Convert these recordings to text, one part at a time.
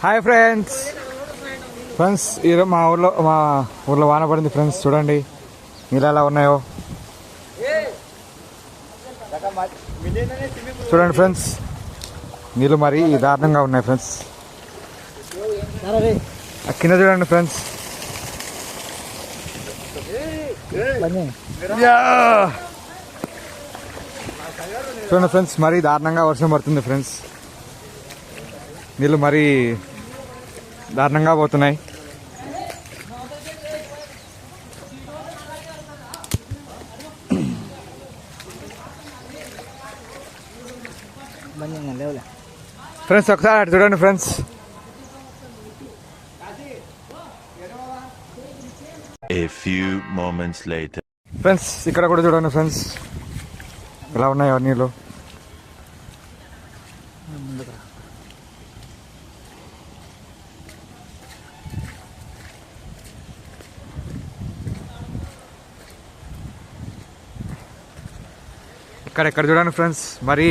Hi friends. ఈరోజు మా ఊర్లో వాన పడింది ఫ్రెండ్స్. చూడండి నీళ్ళు ఎలా ఉన్నాయో చూడండి ఫ్రెండ్స్. నీళ్ళు మరీ దారుణంగా ఉన్నాయి ఫ్రెండ్స్. కింద చూడండి ఫ్రెండ్స్. చూడండి ఫ్రెండ్స్, మరీ దారుణంగా వర్షం పడుతుంది ఫ్రెండ్స్. నీళ్ళు మరీ దారుణంగా పోతున్నాయి. ఫ్రెండ్స్ ఒకసారి అటు చూడండి friends. A few moments later. Friends ఇక్కడ కూడా చూడండి ఫ్రెండ్స్ ఎలా ఉన్నాయో నీళ్ళు. ఇక్కడ చూడండి ఫ్రెండ్స్, మరీ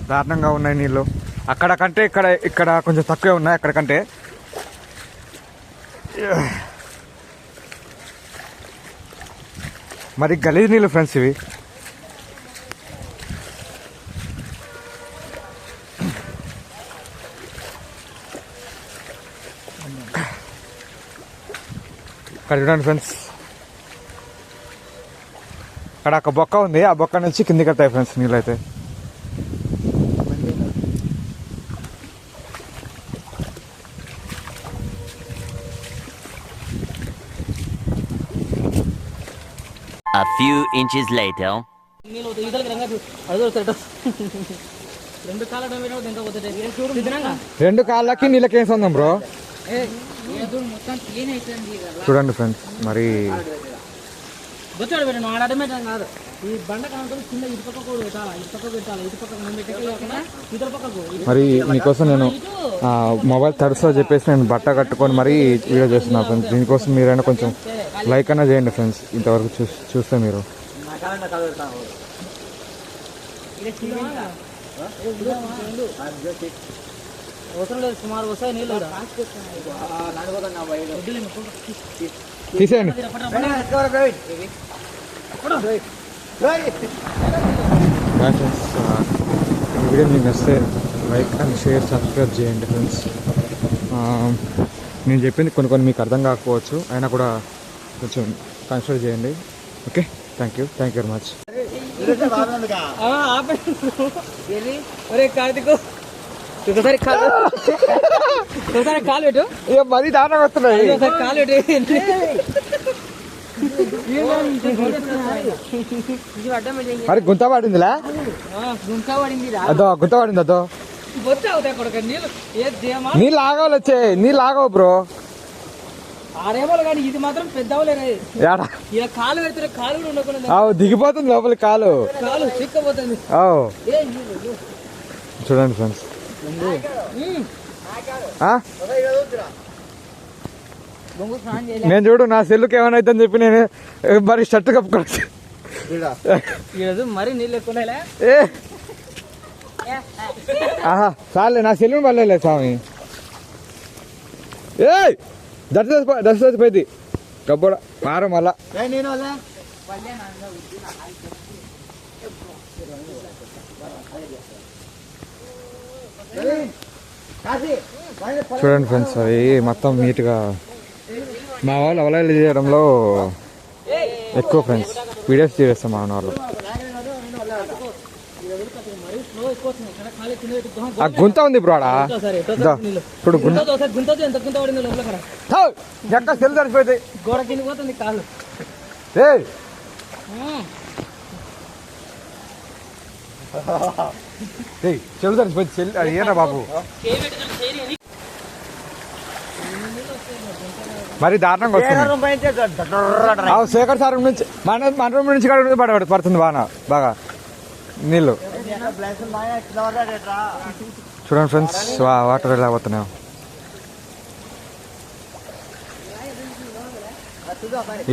దారుణంగా ఉన్నాయి నీళ్ళు. అక్కడ కంటే ఇక్కడ కొంచెం తక్కువే ఉన్నాయి అక్కడ కంటే. మరి గలీజ్ నీళ్ళు ఫ్రెండ్స్ ఇవి. ఇక్కడ చూడండి ఫ్రెండ్స్, అక్కడ ఒక బొక్క ఉంది, ఆ బొక్క నుంచి కిందికి వస్తాయి ఫ్రెండ్స్ నీళ్ళు అయితే. A few inches later. రెండు కాళ్ళకి నీళ్ళకి ఏం సందం బ్రో. చూడండి ఫ్రెండ్స్, మరి మరి మీకోసం నేను మొబైల్ తడుస్తో చెప్పేసి నేను బట్ట కట్టుకొని మరీ వీడియో చేస్తున్నాను ఫ్రెండ్స్. దీనికోసం మీరైనా కొంచెం లైక్ అన్నా చేయండి ఫ్రెండ్స్. ఇంతవరకు చూస్తే మీరు తీసేయండి. ఈ వీడియో మీకు నచ్చితే లైక్ అండ్ షేర్ సబ్స్క్రైబ్ చేయండి ఫ్రెండ్స్. నేను చెప్పింది కొన్ని మీకు అర్థం కాకపోవచ్చు, అయినా కూడా కొంచెం కన్సిడర్ చేయండి. Okay, thank you very much. మరీ దారుణంగా వస్తున్నాయి. మరి గుంత పడిందిలా, అదో గుంత పడింది. అదో నీళ్ళు ఆగవాలి, వచ్చే నీళ్ళు ఆగవు బ్రో. ఇది మాత్రం పెద్ద కాలు పెడితే కాలు దిగిపోతుంది లోపలికి, కాలు చిక్కపోతుంది. చూడండి ఫ్రెండ్స్, నేను చూడు నా సెల్లుకి ఏమైనా అవుతుందని చెప్పి నేను మరి షర్ట్ కప్పుకోవచ్చు. మరి నీళ్ళు ఎక్కువ చాలే, నా సెల్లుని పర్లేదు స్వామి. ఏ దర్శనం పోయింది గబ్బోడ మారం మళ్ళా. చూడండి ఫ్రెండ్స్, అవి మొత్తం నీట్గా మా వాళ్ళు అవైలబుల్ చేయడంలో ఎక్కువ ఫ్రెండ్స్. వీడియోస్ చేస్తాం మా వాళ్ళు. ఆ గుంత ఉంది బ్రో ఆడ. ఇప్పుడు ఎక్క సెల్ సరిపోయింది, గోడ కింద పోతుంది కాలు. చెల్లు సరిపోయింది. చెల్లి ఏనా బాబు, మరి దారుణంగా వస్తుంది. శేఖర్ సార్ నుంచి మన రూమ్ నుంచి పడుతుంది బాగా నీళ్ళు. చూడండి ఫ్రెండ్స్, వాటర్ ఎలా పోతున్నాయో.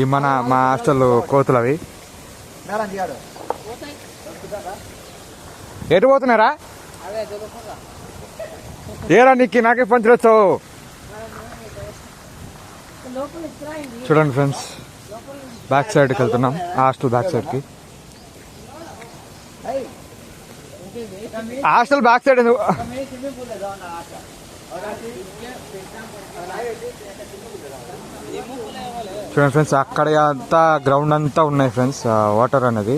ఈ మా హాస్టల్ కోతులు అవి ఎటు పోతున్నారా? ఏరా నీకు నాకే పంచులు వచ్చావు. చూడండి ఫ్రెండ్స్, బ్యాక్ సైడ్కి వెళ్తున్నాం, హాస్టల్ బ్యాక్ సైడ్కి. హాస్టల్ బ్యాక్ సైడ్ ఎందుకు? చూడండి ఫ్రెండ్స్, అక్కడ అంతా గ్రౌండ్ అంతా ఉన్నాయి ఫ్రెండ్స్ వాటర్ అనేది.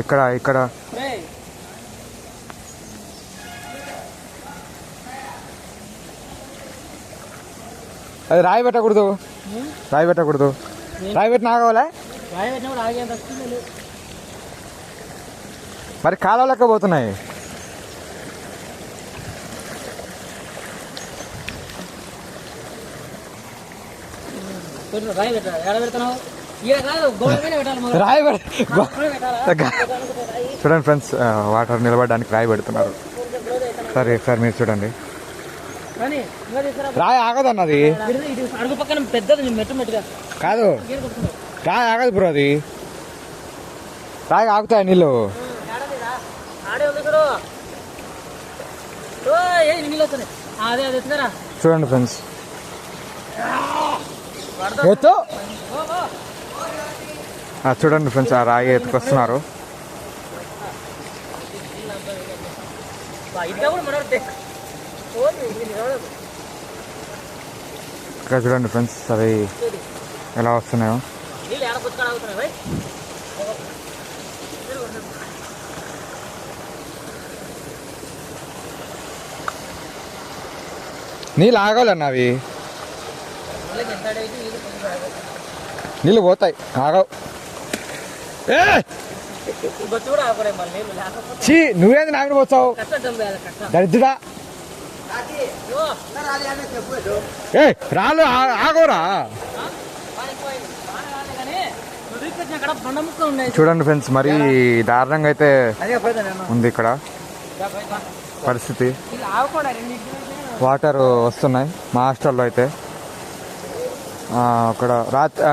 ఇక్కడ ఇక్కడ అది రాయి పెట్టకూడదు, రాయి పెట్టకూడదు. రాయి పెట్టిన ఆగవాలే, మరి కాలువ లెక్క పోతున్నాయి. రాయి చూడండి ఫ్రెండ్స్, వాటర్ నిలబడడానికి రాయి పెడుతున్నారు. సరే సార్ మీరు చూడండి, రాయి ఆగదన్నది కాదు, రాయి ఆగదు బ్రో, అది రాయి ఆగుతాయి నీళ్ళు. చూడండి ఫ్రెండ్స్, ఎత్తు చూడండి ఫ్రెండ్స్, ఆ రాయి ఎత్తుకొస్తున్నారు. ఇక్కడ చూడండి ఫ్రెండ్స్, అవి ఎలా వస్తున్నాయో. నీళ్ళు ఆగాలన్నా, అవి నీళ్ళు పోతాయి, ఆగవు. చీ, నువ్వేంది నాకు పోతావు దరిద్రుడా. రాళ్ళు ఆగోరా. చూడండి ఫ్రెండ్స్, మరి దారుణంగా అయితే ఉంది ఇక్కడ పరిస్థితి. వాటర్ వస్తున్నాయి మా హాస్టల్లో అయితే. అక్కడ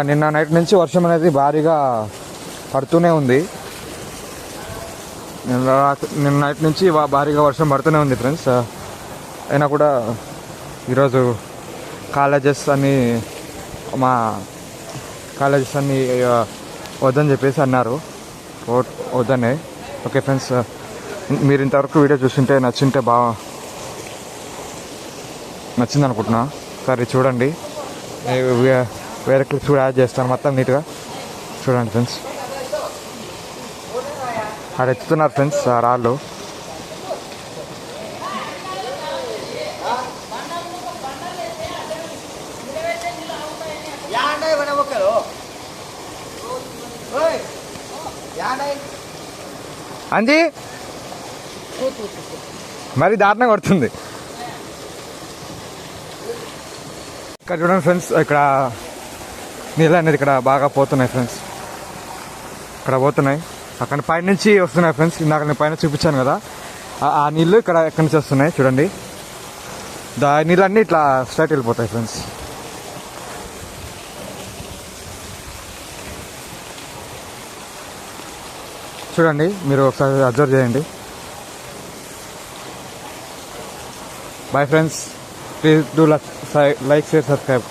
నిన్న నైట్ నుంచి వర్షం అనేది భారీగా పడుతూనే ఉంది. నిన్న నైట్ నుంచి భారీగా వర్షం పడుతూనే ఉంది ఫ్రెండ్స్. అయినా కూడా ఈరోజు కాలేజెస్ అన్నీ వద్దని చెప్పేసి అన్నారు, వద్దనే. ఓకే ఫ్రెండ్స్, మీరు ఇంతవరకు వీడియో చూస్తుంటే నచ్చింది అనుకుంటున్నా. సరే చూడండి, వేరే క్లిప్స్ కూడా యాడ్ చేస్తాను మొత్తం నీట్గా. చూడండి ఫ్రెండ్స్, అక్కడ ఎత్తుతున్నారు ఫ్రెండ్స్ ఆ రాళ్ళు. అంజీ మరి దారుణంగా కొడుతుంది. ఇక్కడ చూడండి ఫ్రెండ్స్, ఇక్కడ నీళ్ళు అనేది ఇక్కడ బాగా పోతున్నాయి ఫ్రెండ్స్. ఇక్కడ పోతున్నాయి, అక్కడ పైనుంచి వస్తున్నాయి ఫ్రెండ్స్. ఇందాక నేను పైన చూపించాను కదా, ఆ నీళ్ళు ఎక్కడి నుంచి వస్తున్నాయి చూడండి. నీళ్ళన్నీ ఇట్లా స్ట్రైట్ వెళ్ళిపోతాయి ఫ్రెండ్స్. చూడండి, మీరు ఒకసారి అబ్జర్వ్ చేయండి. Bye friends, please do like, share, subscribe.